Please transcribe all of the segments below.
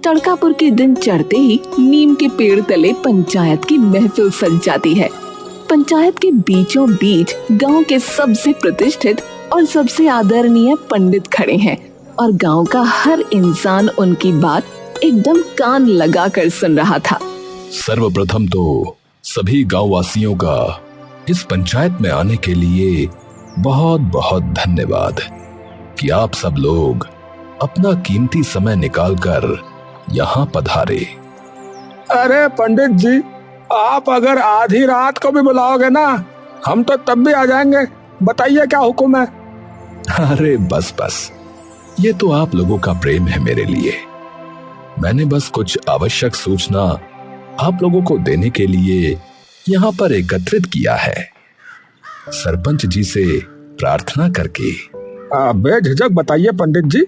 तड़कापुर के दिन चढ़ते ही नीम के पेड़ तले पंचायत की महफिल सज जाती है। पंचायत के बीचों बीच गांव के सबसे प्रतिष्ठित और सबसे आदरणीय पंडित खड़े हैं और गांव का हर इंसान उनकी बात एकदम कान लगाकर सुन रहा था। सर्वप्रथम तो सभी गांव वासियों का इस पंचायत में आने के लिए बहुत बहुत धन्यवाद कि आप सब लोग अपना कीमती समय निकालकर यहाँ पधारे। अरे पंडित जी, आप अगर आधी रात को भी बुलाओगे ना, हम तो तब भी आ जाएंगे। बताइए क्या हुक्म है? अरे बस बस, ये तो आप लोगों का प्रेम है मेरे लिए। मैंने बस कुछ आवश्यक सूचना आप लोगों को देने के लिए यहाँ पर एकत्रित किया है, सरपंच जी से प्रार्थना करके। बेझिझक बताइए पंडित जी।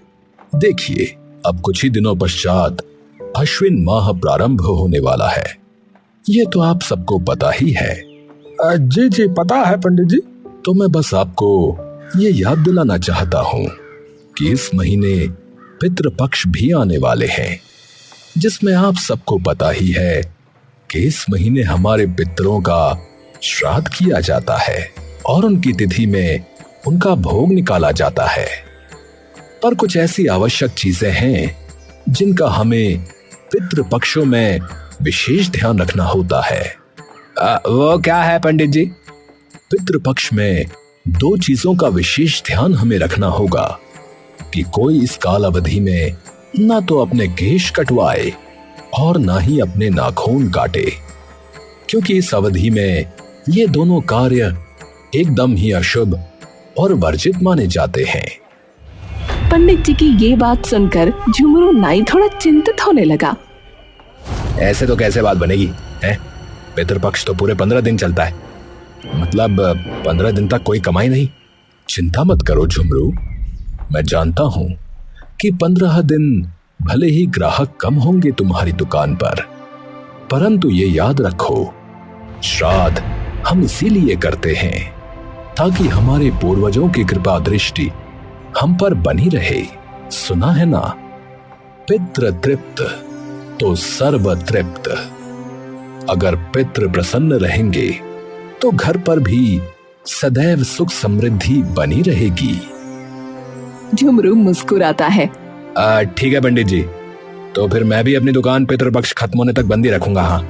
देखिए, अब कुछ ही दिनों पश्चात अश्विन माह प्रारंभ होने वाला है। ये तो आप सबको पता ही है। जी जी पता है पंडित जी। तो मैं बस आपको ये याद दिलाना चाहता हूँ कि इस महीने पितृपक्ष भी आने वाले हैं, जिसमें आप सबको पता ही है कि इस महीने हमारे पितरों का श्राद्ध किया जाता है और उनकी तिथि में उनका भोग निकाला जाता है। पर कुछ ऐसी आवश्यक चीजें हैं जिनका हमें पितृपक्षों में विशेष ध्यान रखना होता है। वो क्या है पंडित जी? पितृपक्ष में 2 चीजों का विशेष ध्यान हमें रखना होगा कि कोई इस काल अवधि में ना तो अपने केश कटवाए और ना ही अपने नाखून काटे, क्योंकि इस अवधि में ये दोनों कार्य एकदम ही अशुभ और वर्जित माने जाते हैं। पंडित जी की ये बात सुनकर झुमरू नाई थोड़ा चिंतित होने लगा। ऐसे तो कैसे बात बनेगी हैं? पितृपक्ष तो पूरे 15 दिन चलता है, मतलब 15 दिन तक कोई कमाई नहीं। चिंता मत करो झुमरू, मैं जानता हूं कि 15 दिन भले ही ग्राहक कम होंगे तुम्हारी दुकान पर, परंतु ये याद रखो, श्राद्ध हम इसीलिए करते हैं ताकि हमारे पूर्वजों की कृपा दृष्टि हम पर बनी रहे। सुना है ना, पितृ तृप्त तो सर्व तृप्त। अगर पितृ प्रसन्न रहेंगे तो घर पर भी सदैव सुख समृद्धि बनी रहेगी। झुमरू मुस्कुराता है। ठीक है पंडित जी, तो फिर मैं भी अपनी दुकान पितृपक्ष खत्म होने तक बंद ही रखूंगा। हाँ,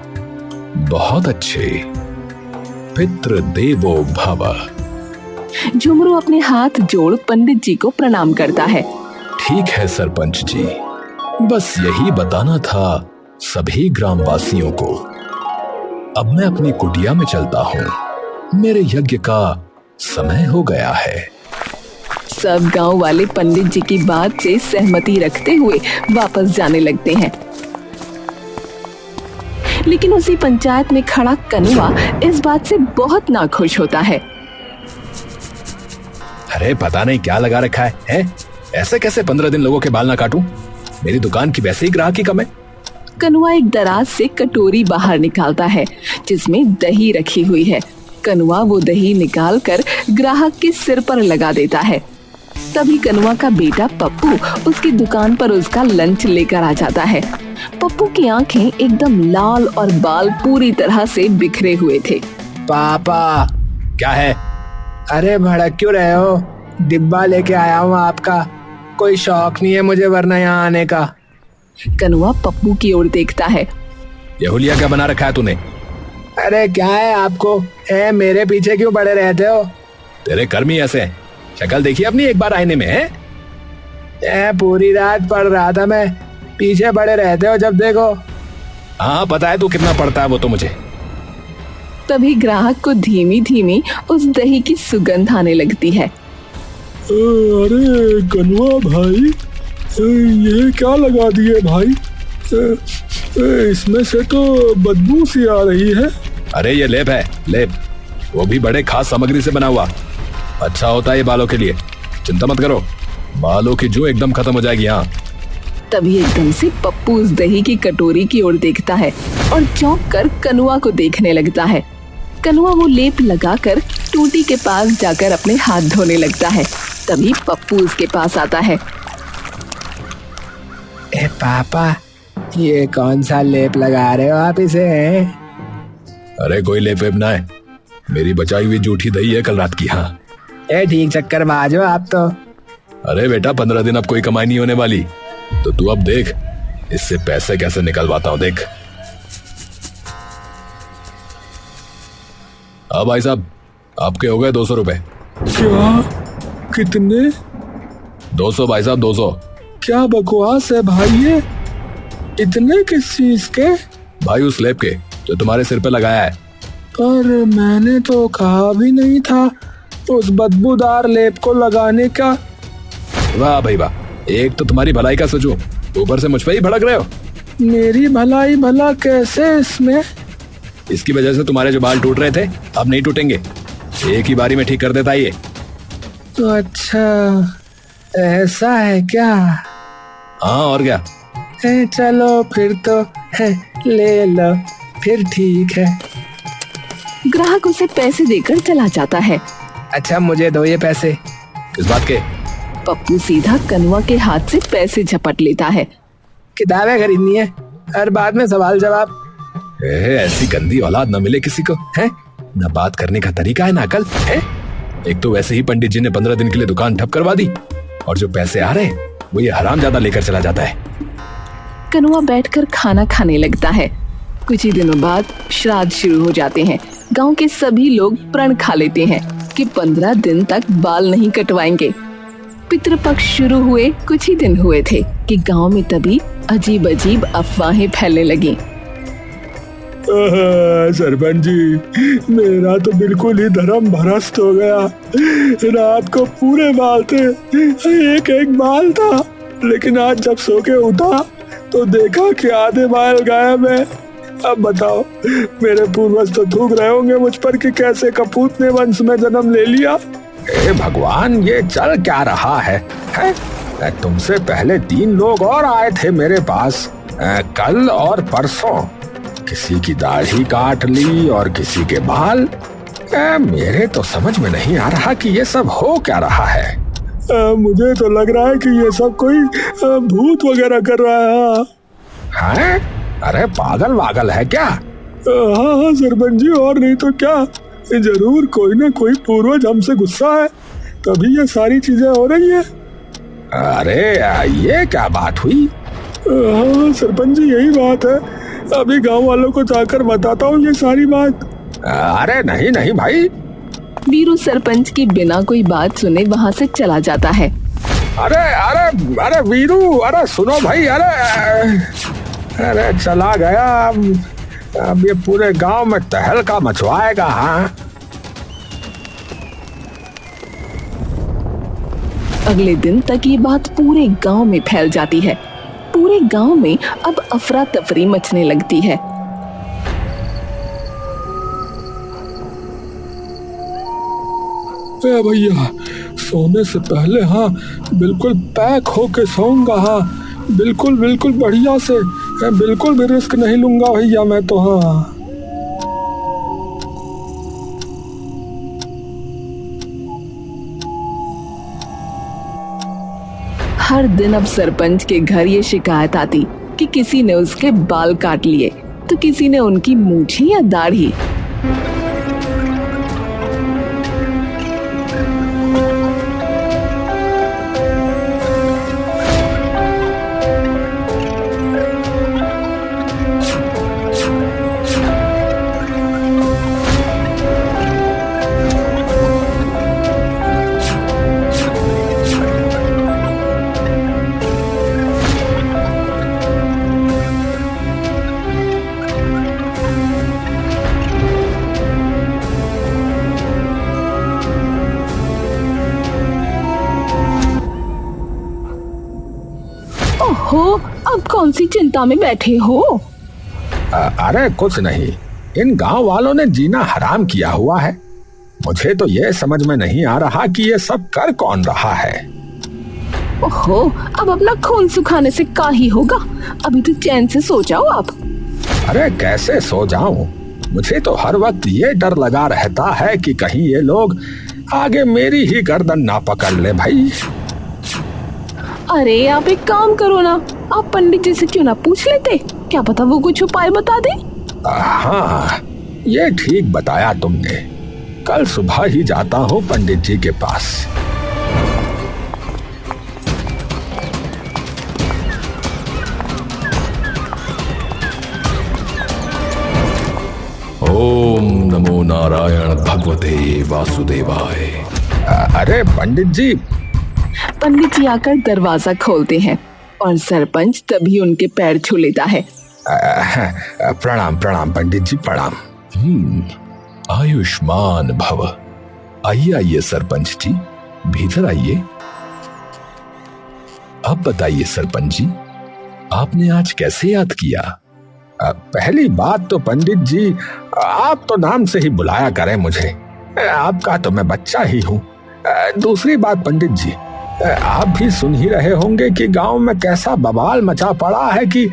बहुत अच्छे। पितृ देवो भव। झुमरू अपने हाथ जोड़ पंडित जी को प्रणाम करता है। ठीक है सरपंच जी, बस यही बताना था सभी ग्रामवासियों को। अब मैं अपनी कुटिया में चलता हूँ, मेरे यज्ञ का समय हो गया है। सब गांव वाले पंडित जी की बात से सहमति रखते हुए वापस जाने लगते हैं। लेकिन उसी पंचायत में खड़ा कनुआ इस बात से बहुत नाखुश होता है। अरे पता नहीं क्या लगा रखा है? ऐसे कैसे 15 दिन लोगों के बाल ना काटूं? मेरी दुकान की वैसे ही ग्राहकी कम है। कनुआ एक दराज से कटोरी बाहर निकालता है जिसमें दही रखी हुई है। कनुआ वो दही निकालकर ग्राहक के सिर पर लगा देता है। तभी कनुआ का बेटा पप्पू उसकी दुकान पर उसका लंच लेकर आ जाता है। पप्पू की आंखें एकदम लाल और बाल पूरी तरह से बिखरे हुए थे। पापा। क्या है? अरे भड़क क्यों रहे हो? डिब्बा लेके आया हूँ आपका। कोई शौक नहीं है मुझे वरना यहाँ आने का। कनुआ पप्पू की ओर देखता है। ये हुलिया क्या बना रखा है तूने? अरे क्या है आपको? मेरे पीछे क्यों पड़े रहते हो? तेरे कर्म ही ऐसे हैं। शक्ल देखिए अपनी एक बार आईने में है। पूरी रात पढ़ रहा था मैं, पीछे पड़े रहते हो जब देखो। हाँ पता है तू कितना पढ़ता है वो तो मुझे। तभी ग्राहक को धीमी धीमी उस दही की सुगंध आने लगती है। अरे कनुआ भाई, ये क्या लगा दिए भाई? इसमें से तो बदबू सी आ रही है। अरे ये लेप है, लेप, वो भी बड़े खास सामग्री से बना हुआ। अच्छा होता है ये बालों के लिए, चिंता मत करो, बालों की जू एकदम खत्म हो जाएगी। हाँ। तभी एकदम से पप्पू उस दही की कटोरी की ओर देखता है और चौंक कर कनुआ को देखने लगता है। कनुआ वो लेप लगाकर टूटी के पास जाकर अपने हाथ धोने लगता है। तभी पप्पू उसके पास आता है। पापा, ये कौन सा लेप लगा रहे हो आप इसे? अरे कोई लेप वेप ना है, मेरी बचाई हुई जूठी दही है कल रात की। हाँ ठीक चक्कर बाज हो आप तो। अरे बेटा 15 दिन अब कोई कमाई नहीं होने वाली, तो तू अब देख इससे पैसे कैसे निकलवाता हूं। देख हाँ भाई साहब, आपके हो गए 200 रुपए। क्या? कितने? 200 भाई साहब, 200। क्या बकवास है भाई ये? इतने किस चीज के? भाई उस स्लैब के जो तुम्हारे सिर पे लगाया है। पर मैंने तो कहा भी नहीं था उस बदबूदार लेप को लगाने का। वाह भाई वाह, एक तो तुम्हारी भलाई का सोचो, ऊपर से मुझ पे ही भड़क रहे हो। मेरी भलाई भला कैसे इसमें? इसकी वजह से तुम्हारे जो बाल टूट रहे थे अब नहीं टूटेंगे, एक ही बारी में ठीक कर देता ये। अच्छा ऐसा है क्या? हाँ और क्या। चलो फिर तो ले लो, फिर ठीक है। ग्राहक उसे पैसे देकर चला जाता है। अच्छा मुझे दो ये पैसे। किस बात के? पप्पू सीधा कनुआ के हाथ से पैसे झपट लेता है। किताबें खरीदनी है, हर बात में सवाल जवाब। ऐसी गंदी औलाद न मिले किसी को, है न बात करने का तरीका है, ना अकल है। एक तो वैसे ही पंडित जी ने 15 दिन के लिए दुकान ठप करवा दी, और जो पैसे आ रहे वो ये हरामजादा लेकर चला जाता है। कनुआ बैठकर खाना खाने लगता है। कुछ ही दिनों बाद श्राद्ध शुरू हो जाते हैं। गांव के सभी लोग प्रण खा लेते हैं कि 15 दिन तक बाल नहीं कटवाएंगे। पितृपक्ष शुरू हुए कुछ ही दिन हुए थे कि गांव में तभी अजीब अजीब अफवाहें फैलने लगी। सरपंच जी, मेरा तो बिल्कुल ही धर्म भ्रष्ट हो गया। रात को पूरे बाल थे, एक एक बाल था, लेकिन आज जब सो के उठा तो देखा कि आधे बाल गायब है। अब बताओ, मेरे पूर्वज तो थूक रहे होंगे मुझ पर कि कैसे कपूत ने वंश में जन्म ले लिया। हे भगवान, ये चल क्या रहा है? तुमसे पहले 3 लोग और आए थे मेरे पास, कल और परसों। किसी की दाढ़ी काट ली और किसी के बाल। मेरे तो समझ में नहीं आ रहा कि ये सब हो क्या रहा है। मुझे तो लग रहा है कि ये सब कोई भूत वगैरह कर रहा है। अरे पागल वागल है क्या? हाँ सरपंच जी, और नहीं तो क्या। जरूर कोई ना कोई पूर्वज हमसे गुस्सा है, तभी ये सारी चीजें हो रही है। अरे ये क्या बात हुई? हाँ सरपंच जी, यही बात है। अभी गांव वालों को जाकर बताता हूँ ये सारी बात। अरे नहीं नहीं भाई। वीरू सरपंच की बिना कोई बात सुने वहाँ से चला जाता है। अरे अरे अरे वीरू, अरे सुनो भाई, अरे चला गया। अब ये पूरे गांव में तहलका मचवाएगा। हाँ अगले दिन तक ये बात पूरे गांव में फैल जाती है। पूरे गांव में अब अफरा तफरी मचने लगती है। भैया, सोने से पहले हाँ बिल्कुल पैक होके सोऊंगा। हाँ बिल्कुल बिल्कुल बढ़िया से, बिल्कुल भी रिस्क नहीं लूंगा भैया मैं तो। हाँ हर दिन अब सरपंच के घर ये शिकायत आती कि किसी ने उसके बाल काट लिए, तो किसी ने उनकी मूछी या दाढ़ी। ओहो, अब कौन सी चिंता में बैठे हो? अरे कुछ नहीं, इन गांव वालों ने जीना हराम किया हुआ है। मुझे तो ये समझ में नहीं आ रहा कि ये सब कर कौन रहा है। ओहो, अब अपना खून सुखाने से क्या ही होगा। अभी तो चैन से सो जाओ आप। अरे कैसे सो जाऊं? मुझे तो हर वक्त ये डर लगा रहता है कि कहीं ये लोग आगे मेरी ही गर्दन ना पकड़ ले भाई। अरे आप एक काम करो ना, आप पंडित जी से क्यों ना पूछ लेते, क्या पता वो कुछ उपाय बता दे। हाँ, ये ठीक बताया तुमने। कल सुबह ही जाता हूँ पंडित जी के पास। ओम नमो नारायण भगवते वासुदेवाय। अरे पंडित जी। पंडित जी आकर दरवाजा खोलते हैं और सरपंच तभी उनके पैर छू लेता है। प्रणाम प्रणाम पंडित जी, प्रणाम। आयुष्मान भव। आइए आइए सरपंच जी, भीतर आइए। अब बताइए सरपंच जी, आपने आज कैसे याद किया? पहली बात तो पंडित जी, आप तो नाम से ही बुलाया करें मुझे, आपका तो मैं बच्चा ही हूँ। दूसरी बात पंडित जी, आप भी सुन ही रहे होंगे कि गांव में कैसा बवाल मचा पड़ा है कि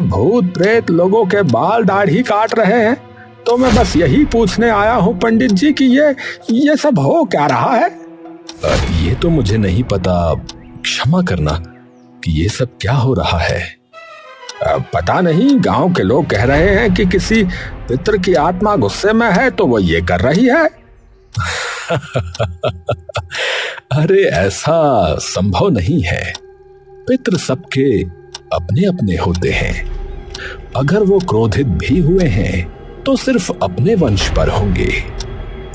भूत प्रेत लोगों के बाल दाढ़ी काट रहे हैं। तो मैं बस यही पूछने आया हूँ पंडित जी कि ये सब हो क्या रहा है? ये तो मुझे नहीं पता, क्षमा करना कि ये सब क्या हो रहा है। पता नहीं, गांव के लोग कह रहे हैं कि किसी पितर की आत्मा गुस्से में है तो वो ये कर रही है। अरे ऐसा संभव नहीं है। पितर सबके अपने अपने होते हैं। अगर वो क्रोधित भी हुए हैं तो सिर्फ अपने वंश पर होंगे,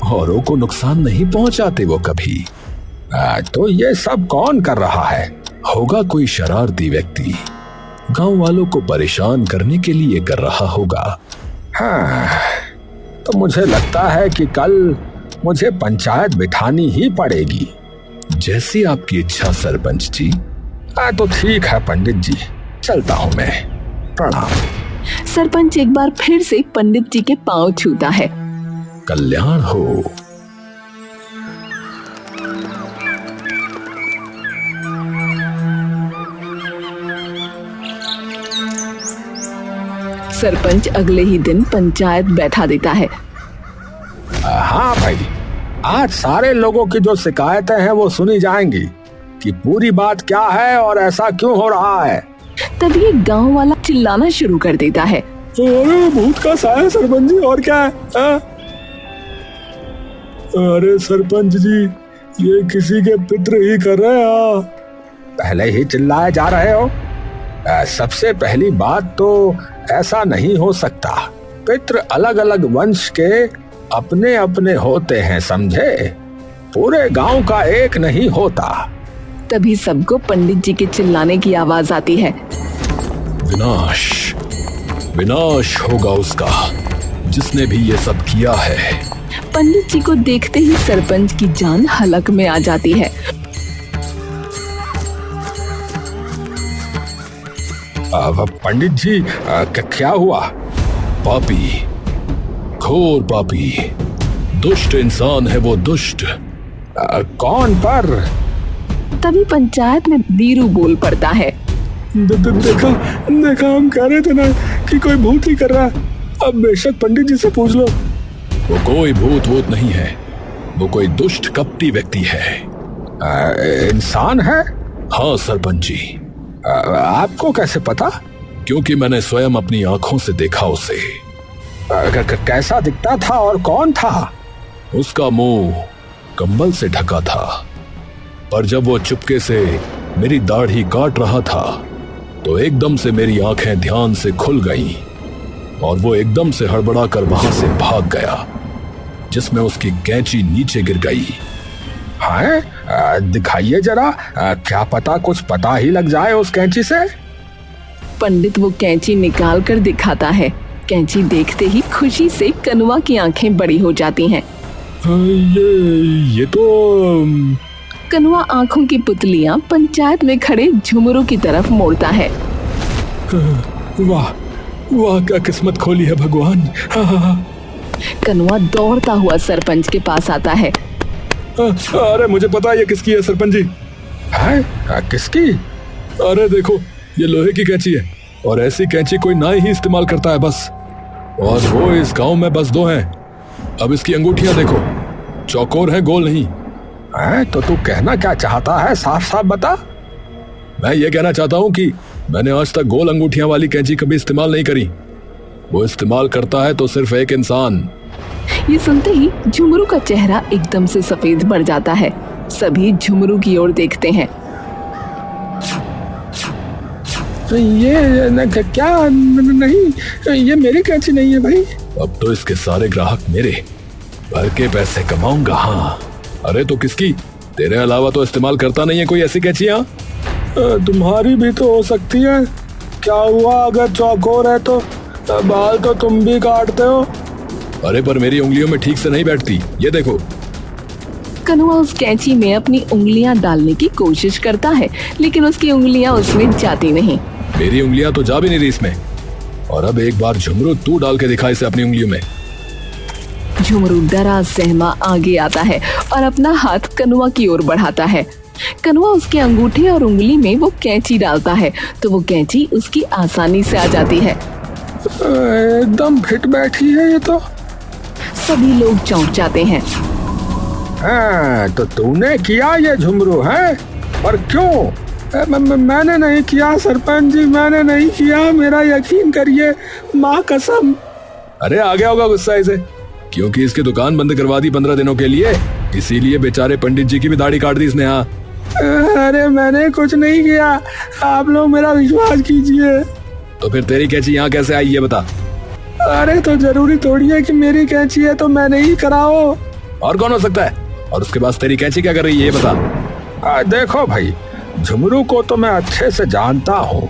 औरों को नुकसान नहीं पहुंचाते वो कभी। तो ये सब कौन कर रहा है? होगा कोई शरारती व्यक्ति, गांव वालों को परेशान करने के लिए कर रहा होगा। हाँ, तो मुझे लगता है कि कल मुझे पंचायत बिठानी ही पड़ेगी। जैसी आपकी इच्छा सरपंच जी। तो ठीक है पंडित जी, चलता हूं मैं। प्रणाम। सरपंच एक बार फिर से पंडित जी के पांव छूता है। कल्याण हो। सरपंच अगले ही दिन पंचायत बैठा देता है। हाँ भाई, आज सारे लोगों की जो शिकायतें हैं वो सुनी जाएंगी कि पूरी बात क्या है और ऐसा क्यों हो रहा है। तभी एक गांव वाला चिल्लाना शुरू कर देता है। अरे भूत का साया सरपंच जी, और क्या है? अरे सरपंच जी, ये किसी के पितृ ही कर रहे हैं। पहले ही चिल्लाए जा रहे हो। सबसे पहली बात तो ऐसा नहीं हो सकता। पितृ अलग अलग वंश के अपने अपने होते हैं, समझे? पूरे गांव का एक नहीं होता। तभी सबको पंडित जी के चिल्लाने की आवाज आती है। विनाश विनाश होगा उसका जिसने भी ये सब किया है। पंडित जी को देखते ही सरपंच की जान हलक में आ जाती है। पंडित जी, क्या हुआ? पापी, घोर पापी, दुष्ट इंसान है वो, दुष्ट। कौन पर? तभी पंचायत में वीरू बोल पड़ता है। देखा हम कह रहे थे ना कि कोई भूत ही कर रहा है। अब बेशक पंडित जी से पूछ लो। वो कोई भूत नहीं है, वो कोई दुष्ट कपटी व्यक्ति है। इंसान है? हाँ सरपंच जी। आपको कैसे पता? क्योंकि मैंने स्वयं अपनी आंखों से देखा उसे। कैसा दिखता था और कौन था? उसका मुंह कंबल से ढका था, पर जब वो चुपके से मेरी दाढ़ी काट रहा था तो एकदम से मेरी आंखें ध्यान से खुल गईं और वो एकदम से हड़बड़ा कर वहां से भाग गया, जिसमें उसकी कैंची नीचे गिर गई। हाँ, दिखाइए जरा, क्या पता कुछ पता ही लग जाए उस कैंची से। पंडित वो कैंची निकाल कर दिखाता है। कैंची देखते ही खुशी से कनुआ की आंखें बड़ी हो जाती हैं। ये तो कनुआ आंखों की पुतलियां पंचायत में खड़े झुमरों की तरफ मोड़ता है। वाह वाह, क्या किस्मत खोली है भगवान। कनुआ दौड़ता हुआ सरपंच के पास आता है। अरे मुझे पता है ये किसकी है सरपंच जी। है? किसकी? अरे देखो, ये लोहे की कैंची है और ऐसी कैंची कोई नाई ही इस्तेमाल करता है बस, और वो इस गांव में बस दो हैं। अब इसकी अंगूठियां देखो, चौकोर है, गोल नहीं। तो तू कहना क्या चाहता है? साफ साफ बता। मैं ये कहना चाहता हूँ कि मैंने आज तक गोल अंगूठियां वाली कैंची कभी इस्तेमाल नहीं करी। वो इस्तेमाल करता है तो सिर्फ एक इंसान। ये सुनते ही झुमरू का चेहरा एकदम से सफेद पड़ जाता है। सभी झुमरू की ओर देखते हैं। नहीं, ये मेरी कैंची नहीं है भाई। अब तो इसके सारे ग्राहक मेरे, भर के पैसे कमाऊंगा। हाँ, अरे तो किसकी? तेरे अलावा तो इस्तेमाल करता नहीं है कोई ऐसी कैंचियां? तुम्हारी भी तो हो सकती है। क्या हुआ अगर चौकोर है तो? बाल तो तुम भी काटते हो। अरे पर मेरी उंगलियों में ठीक से नहीं बैठती, ये देखो। कनुआ उस कैंची में अपनी उंगलियां डालने की कोशिश करता है, लेकिन उसकी उंगलियां उसमें जाती नहीं। मेरी उंगलियां तो जा भी नहीं रही इसमें। और अब एक बार झुमरू तू डाल के दिखा इसे अपनी उंगलियों में। झुमरू डरा सहमा आगे आता है और अपना हाथ कनुआ की ओर बढ़ाता है। कनुआ उसके अंगूठे और उंगली में वो कैंची डालता है तो वो कैंची उसकी आसानी से आ जाती है। एकदम फिट बैठी है ये तो। सभी लोग चौंक जाते हैं। हाँ, तो तूने किया ये झुमरू है? और क्यों? मैंने नहीं किया सरपंच जी, मैंने नहीं किया, मेरा यकीन करिए, माँ कसम। अरे आ गया होगा गुस्सा इसे, क्योंकि इसकी दुकान बंद करवा दी 15 दिनों के लिए, इसीलिए बेचारे पंडित जी की भी दाढ़ी काट दी इसने। हाँ, अरे मैंने कुछ नहीं किया, आप लोग मेरा विश्वास कीजिए। तो फिर तेरी कैंची यहाँ कैसे आई ये बता। अरे तो जरूरी थोड़ी है कि मेरी कैंची है तो मैंने ही कराओ। और कौन हो सकता है? और उसके पास तेरी कैंची क्या कर रही है ये बता। देखो भाई, झुमरू को तो मैं अच्छे से जानता हूँ,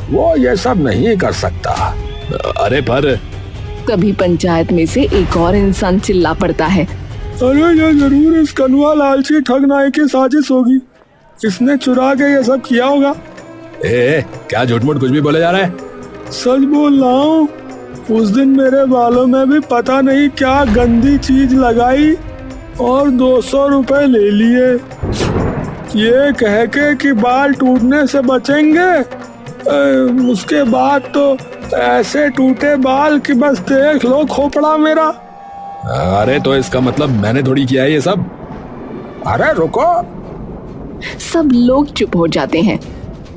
वो ये सब नहीं कर सकता। अरे पर तभी पंचायत में से एक और इंसान चिल्ला पड़ता है। अरे ये जरूर इस कनुआ लालची ठगनाई की साजिश होगी, इसने चुरा के ये सब किया होगा। क्या झूठ मूठ कुछ भी बोले जा रहा है? सच बोल रहा हूँ, उस दिन मेरे बालों में भी पता नहीं क्या गंदी चीज लगाई और 200 रुपए ले लिए, ये कह के कि बाल टूटने से बचेंगे। उसके बाद तो ऐसे टूटे बाल कि बस देख लो खोपड़ा मेरा। अरे तो इसका मतलब मैंने थोड़ी किया है ये सब। अरे रुको, सब लोग चुप हो जाते हैं।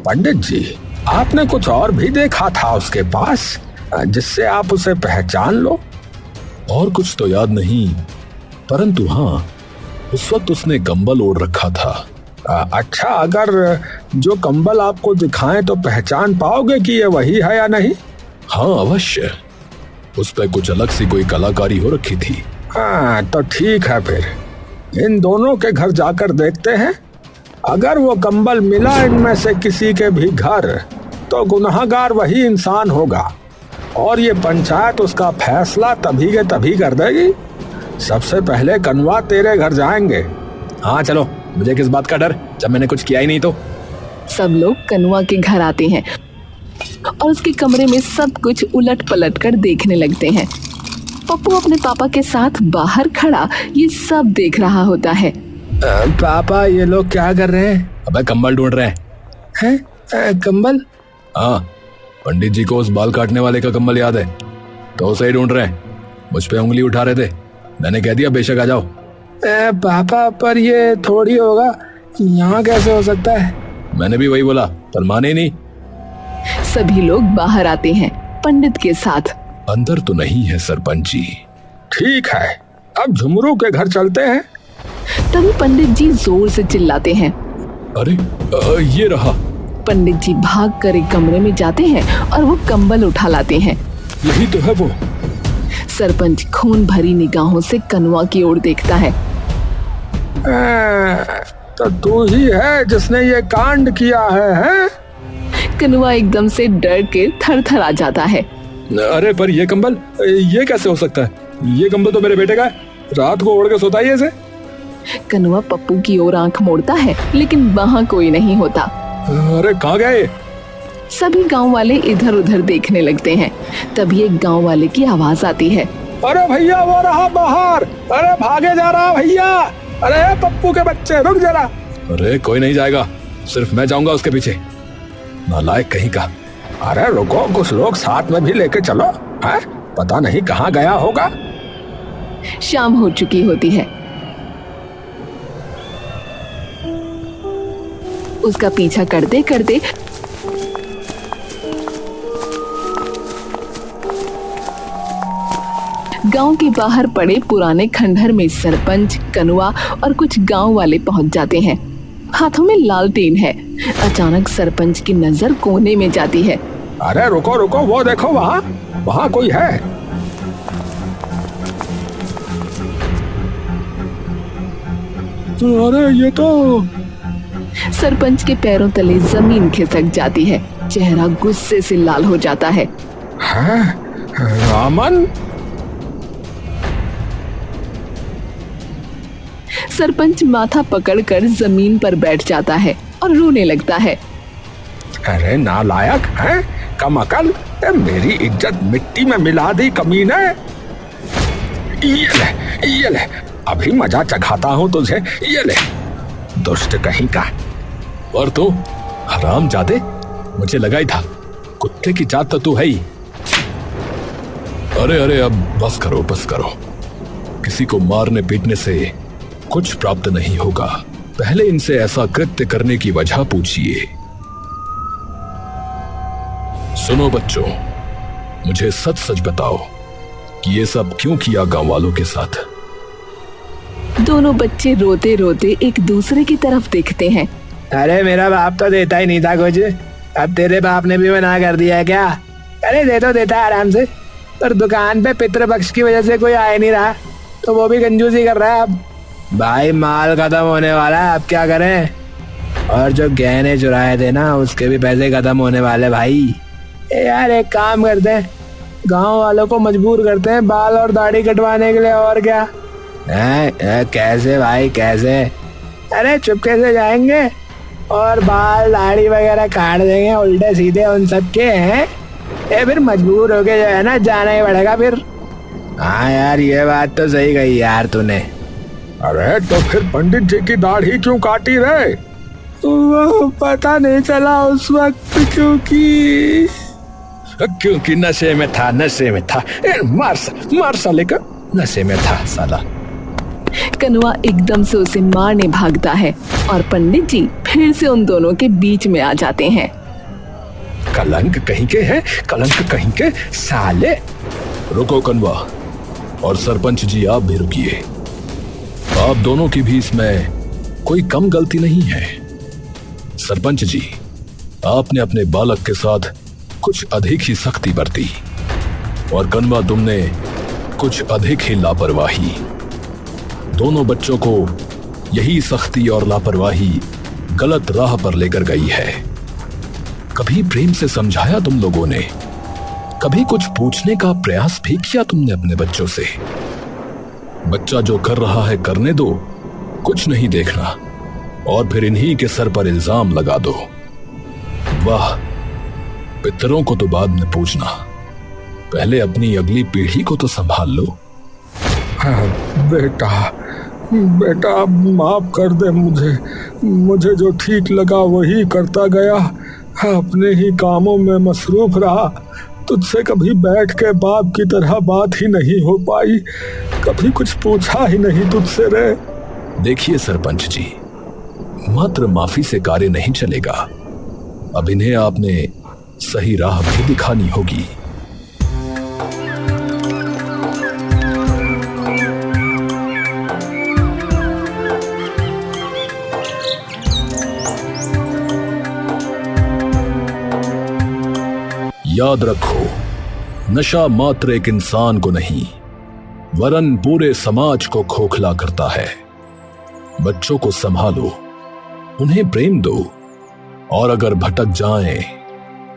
पंडित जी, आपने कुछ और भी देखा था उसके पास जिससे आप उसे पहचान लो? और कुछ तो याद नहीं, परंतु हाँ, उस वक्त उसने कंबल ओढ़ रखा था। अच्छा, अगर जो कंबल आपको दिखाएं तो पहचान पाओगे कि ये वही है या नहीं? हाँ अवश्य, उस पर कुछ अलग सी कोई कलाकारी हो रखी थी। हाँ तो ठीक है, फिर इन दोनों के घर जाकर देखते हैं। अगर वो कंबल मिला इनमें से किसी के भी घर तो गुनहगार वही इंसान होगा और ये पंचायत उसका फैसला तभी के तभी कर देगी। सबसे पहले कनुआ तेरे घर जाएंगे। हाँ चलो, मुझे किस बात का डर जब मैंने कुछ किया ही नहीं तो। सब लोग कनुआ के घर आते हैं और उसके कमरे में सब कुछ उलट पलट कर देखने लगते हैं। पप्पू अपने पापा के साथ बाहर खड़ा ये सब देख रहा होता है। पापा, ये लोग क्या कर रहे हैं? अबे कंबल ढूंढ रहे हैं। कंबल? हाँ, पंडित जी को उस बाल काटने वाले का कंबल याद है तो उसे ही ढूंढ रहे हैं। मुझ पे उंगली उठा रहे थे, मैंने कह दिया बेशक आ जाओ। पापा, पर ये थोड़ी होगा, यहाँ कैसे हो सकता है? मैंने भी वही बोला पर माने नहीं। सभी लोग बाहर आते हैं पंडित के साथ। अंदर तो नहीं है सरपंच जी। ठीक है, अब झुमरू के घर चलते हैं। तभी पंडित जी जोर से चिल्लाते हैं। अरे ये रहा। पंडित जी भाग कर एक कमरे में जाते हैं और वो कंबल उठा लाते हैं। यही तो है वो। सरपंच खून भरी निगाहों से कनुआ की ओर देखता है। तो तू ही है जिसने ये कांड किया है? कनुआ एकदम से डर के थर-थर आ जाता है। अरे पर ये कंबल, ये कैसे हो सकता है? ये कंबल तो मेरे बेटे का है, रात को ओढ़ के सोता ही ऐसे। कनुआ पप्पू की ओर आंख मोड़ता है लेकिन वहाँ कोई नहीं होता। अरे कहाँ गए? सभी गांव वाले इधर उधर देखने लगते हैं। तभी एक गांव वाले की आवाज आती है, अरे भैया वो रहा बाहर, अरे भागे जा रहा भैया, अरे पप्पू के बच्चे रुक जरा। अरे कोई नहीं जाएगा, सिर्फ मैं जाऊंगा उसके पीछे, नालायक कहीं का। अरे रुको, कुछ लोग साथ में भी लेके चलो, है? पता नहीं कहाँ गया होगा। शाम हो चुकी होती है। उसका पीछा करते करते गांव के बाहर पड़े पुराने खंडहर में सरपंच, कनुआ और कुछ गांव वाले पहुंच जाते हैं। हाथों में लालटेन है। अचानक सरपंच की नजर कोने में जाती है। अरे रुको रुको, वो देखो, वहाँ वहाँ कोई है। अरे ये तो सरपंच के पैरों तले जमीन खिसक जाती है। चेहरा गुस्से से लाल हो जाता है। रामन? सरपंच माथा पकड़कर जमीन पर बैठ जाता है और रोने लगता है। अरे नालायक है, कम अकल, मेरी इज्जत मिट्टी में मिला दी कमीने। ये ले, अभी मजा चखाता हूँ तुझे, ये ले, दुष्ट कहीं का। और तू हरामजादे, मुझे लगा ही था कुत्ते की जात तो तू है ही। अरे अब बस करो। किसी को मारने पीटने से कुछ प्राप्त नहीं होगा। पहले इनसे ऐसा कृत्य करने की वजह पूछिए। सुनो बच्चों, मुझे सच सच बताओ कि ये सब क्यों किया गांव वालों के साथ। दोनों बच्चे रोते रोते एक दूसरे की तरफ देखते हैं। अरे मेरा बाप तो देता ही नहीं था कुछ, अब तेरे बाप ने भी मना कर दिया है क्या? अरे देता आराम से, पर दुकान पे पितृपक्ष की वजह से कोई आ नहीं रहा, तो वो भी कंजूसी कर रहा है। अब भाई माल खत्म होने वाला है, अब क्या करें? और जो गहने चुराए थे ना, उसके भी पैसे खत्म होने वाले भाई। यार एक काम करते हैं, गांव वालों को मजबूर करते हैं बाल और दाढ़ी कटवाने के लिए, और क्या। कैसे भाई कैसे? अरे चुपके से जाएंगे और बाल दाढ़ी वगैरह काट देंगे उल्टे सीधे उन सबके हैं। फिर मजबूर होके जो है ना, जाना ही पड़ेगा फिर। हाँ यार, ये बात तो सही कही यार तूने। अरे तो फिर पंडित जी की दाढ़ी क्यों काटी रे? वो पता नहीं चला उस वक्त, क्योंकि नशे में था। मार साले का, नशे में था साला। कनुआ एकदम से उसे मारने भागता है और पंडित जी फिर से उन दोनों के बीच में आ जाते हैं। कलंक कहीं के हैं, कलंक कहीं के साले। रुको कनुआ, और सरपंच जी आप भी रुकिए। आप दोनों की भी इसमें कोई कम गलती नहीं है। सरपंच जी, आपने अपने बालक के साथ कुछ अधिक ही सख्ती बरती, और कनुआ तुमने कुछ अधिक ही लापरवाही। दोनों बच्चों को यही सख्ती और लापरवाही गलत राह पर लेकर गई है। कभी प्रेम से समझाया तुम लोगों ने? कभी कुछ पूछने का प्रयास भी किया तुमने अपने बच्चों से? बच्चा जो कर रहा है करने दो, कुछ नहीं देखना, और फिर इन्हीं के सर पर इल्जाम लगा दो। वाह, पितरों को तो बाद में पूछना, पहले अपनी अगली पीढ़ी को तो संभाल लो। हाँ, बेटा माफ कर दे मुझे जो ठीक लगा वही करता गया, अपने ही कामों में मसरूफ रहा। तुझसे कभी बैठ के बाप की तरह बात ही नहीं हो पाई, कभी कुछ पूछा ही नहीं तुझसे रे। देखिए सरपंच जी, मात्र माफी से कार्य नहीं चलेगा। अब इन्हें आपने सही राह भी दिखानी होगी। याद रखो, नशा मात्र एक इंसान को नहीं, वरन पूरे समाज को खोखला करता है। बच्चों को संभालो, उन्हें प्रेम दो, और अगर भटक जाएं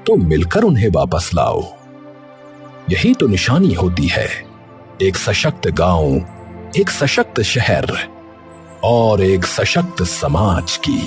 तो मिलकर उन्हें वापस लाओ। यही तो निशानी होती है एक सशक्त गांव, एक सशक्त शहर और एक सशक्त समाज की।